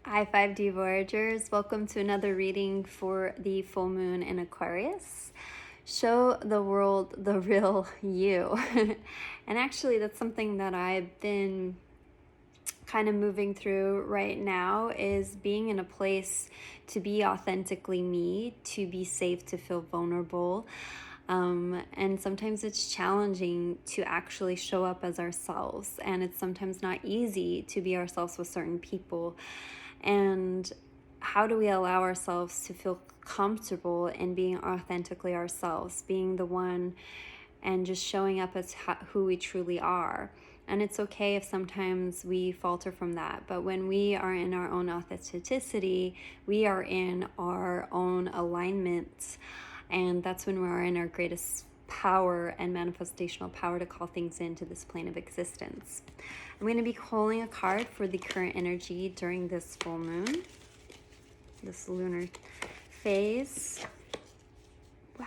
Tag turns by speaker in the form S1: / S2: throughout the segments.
S1: Hi 5D Voyagers, welcome to another reading for the full moon in Aquarius. Show the world the real you. And actually that's something that I've been kind of moving through right now, is being in a place to be authentically me, to be safe, to feel vulnerable. And sometimes it's challenging to actually show up as ourselves, and it's sometimes not easy to be ourselves with certain people. And how do we allow ourselves to feel comfortable in being authentically ourselves, being the one and just showing up as who we truly are? And it's okay if sometimes we falter from that, but when we are in our own authenticity, we are in our own alignment, and that's when we are in our greatest power and manifestational power to call things into this plane of existence. I'm going to be pulling a card for the current energy during this full moon, this lunar phase. Wow.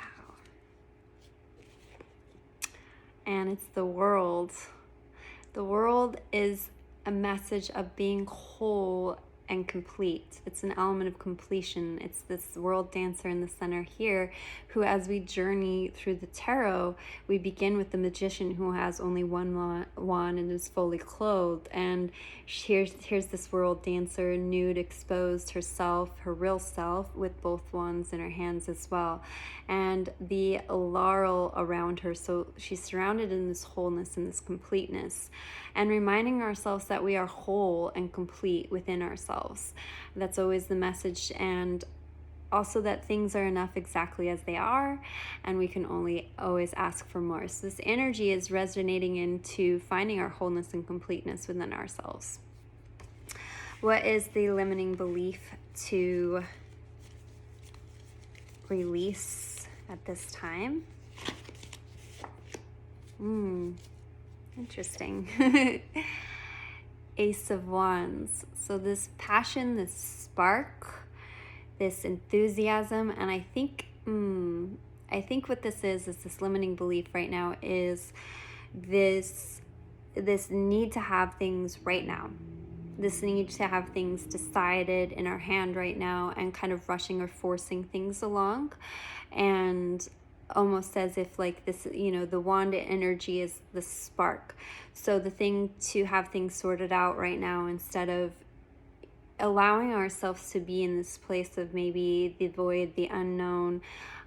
S1: And it's the world. The world is a message of being whole and complete. It's an element of completion. It's this world dancer in the center here who, as we journey through the tarot, we begin with the magician who has only one wand and is fully clothed. And here's this world dancer, nude, exposed, herself, her real self, with both wands in her hands as well. And the laurel around her. So she's surrounded in this wholeness and this completeness. And reminding ourselves that we are whole and complete within ourselves. That's always the message. And also that things are enough exactly as they are, and we can only always ask for more. So this energy is resonating into finding our wholeness and completeness within ourselves. What is the limiting belief to release at this time? Interesting. Ace of Wands. So this passion, this spark, this enthusiasm, and I think what this is this limiting belief right now is this need to have things right now. This need to have things decided in our hand right now, and kind of rushing or forcing things along, and almost as if like this, the wand energy is the spark. So the thing to have things sorted out right now, instead of allowing ourselves to be in this place of maybe the void, the unknown,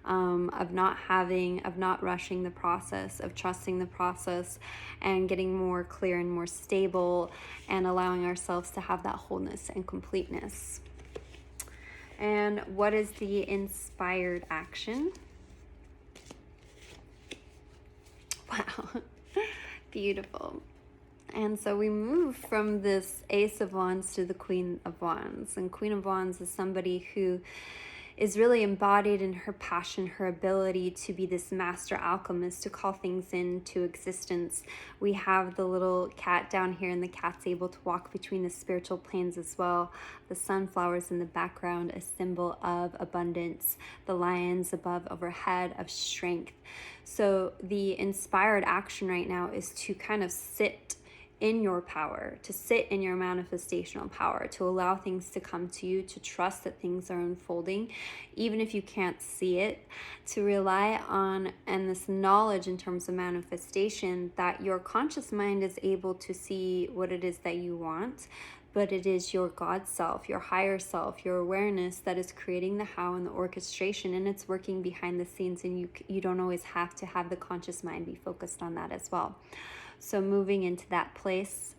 S1: of not rushing the process, of trusting the process and getting more clear and more stable, and allowing ourselves to have that wholeness and completeness. And what is the inspired action? Wow, beautiful. And so we move from this Ace of Wands to the Queen of Wands. And Queen of Wands is somebody who is really embodied in her passion, her ability to be this master alchemist, to call things into existence. We have the little cat down here, and the cat's able to walk between the spiritual planes as well. The sunflowers in the background, a symbol of abundance. The lions above overhead, of strength. So the inspired action right now is to kind of sit in your power, to sit in your manifestational power, to allow things to come to you, to trust that things are unfolding, even if you can't see it, to rely on, and this knowledge in terms of manifestation, that your conscious mind is able to see what it is that you want, but it is your God self, your higher self, your awareness that is creating the how and the orchestration, and it's working behind the scenes, and you don't always have to have the conscious mind be focused on that as well. So moving into that place,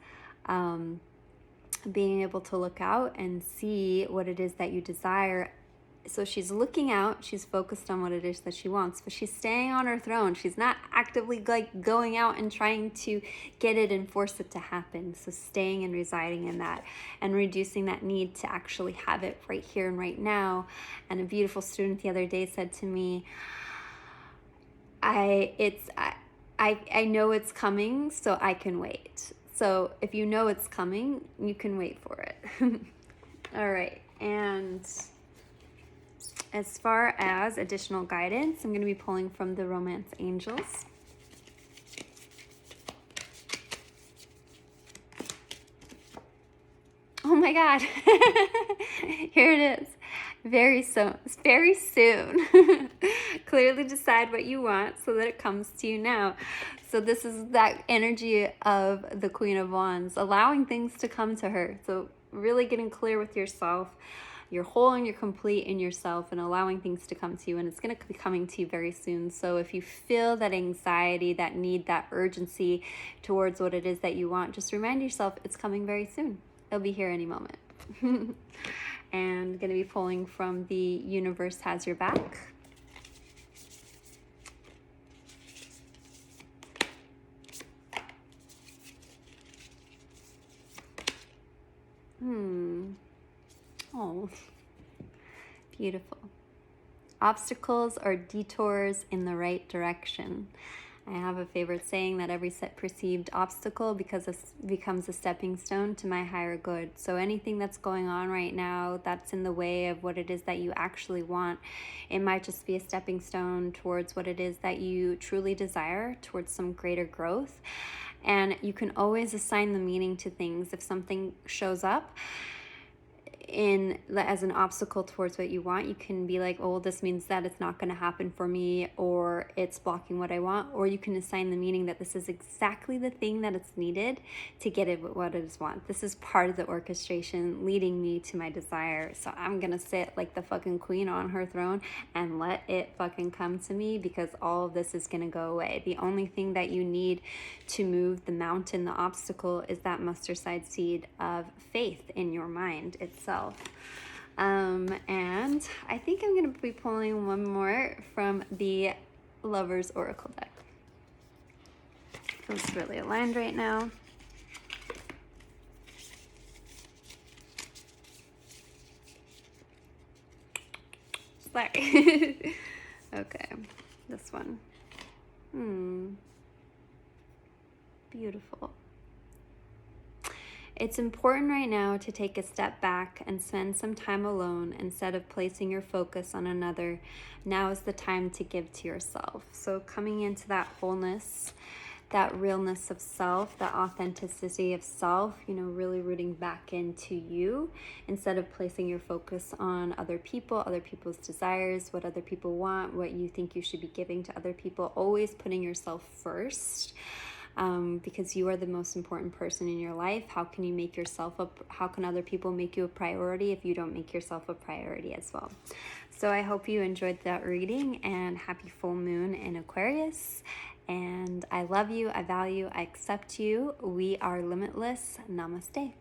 S1: being able to look out and see what it is that you desire. So she's looking out, she's focused on what it is that she wants, but she's staying on her throne. She's not actively like going out and trying to get it and force it to happen. So staying and residing in that, and reducing that need to actually have it right here and right now. And a beautiful student the other day said to me, I know it's coming, so I can wait. So if you know it's coming, you can wait for it. All right. And as far as additional guidance, I'm going to be pulling from the Romance Angels. Oh my God. Here it is. Very soon. Very soon. Clearly decide what you want so that it comes to you now. So this is that energy of the Queen of Wands, allowing things to come to her. So really getting clear with yourself. You're whole and you're complete in yourself, and allowing things to come to you, and it's going to be coming to you very soon. So if you feel that anxiety, that need, that urgency towards what it is that you want, just remind yourself it's coming very soon. It'll be here any moment. And going to be pulling from the Universe Has Your Back. Oh, beautiful. Obstacles are detours in the right direction. I have a favorite saying that every perceived obstacle becomes a stepping stone to my higher good. So anything that's going on right now that's in the way of what it is that you actually want, it might just be a stepping stone towards what it is that you truly desire, towards some greater growth. And you can always assign the meaning to things. If something shows up as an obstacle towards what you want, you can be like, oh, this means that it's not going to happen for me, or it's blocking what I want. Or you can assign the meaning that this is exactly the thing that it's needed to get it what it is want. This is part of the orchestration leading me to my desire. So I'm gonna sit like the fucking queen on her throne and let it fucking come to me, because all of this is gonna go away. The only thing that you need to move the mountain, the obstacle, is that mustard seed of faith in your mind itself. And I think I'm going to be pulling one more from the Lover's Oracle deck. Feels really aligned right now. Sorry. Okay, this one. Beautiful. It's important right now to take a step back and spend some time alone instead of placing your focus on another. Now is the time to give to yourself. So coming into that wholeness, that realness of self, that authenticity of self, really rooting back into you instead of placing your focus on other people, other people's desires, what other people want, what you think you should be giving to other people. Always putting yourself first. Because you are the most important person in your life. How can you make yourself how can other people make you a priority if you don't make yourself a priority as well? So I hope you enjoyed that reading, and happy full moon in Aquarius. And I love you, I value, I accept you. We are limitless. Namaste.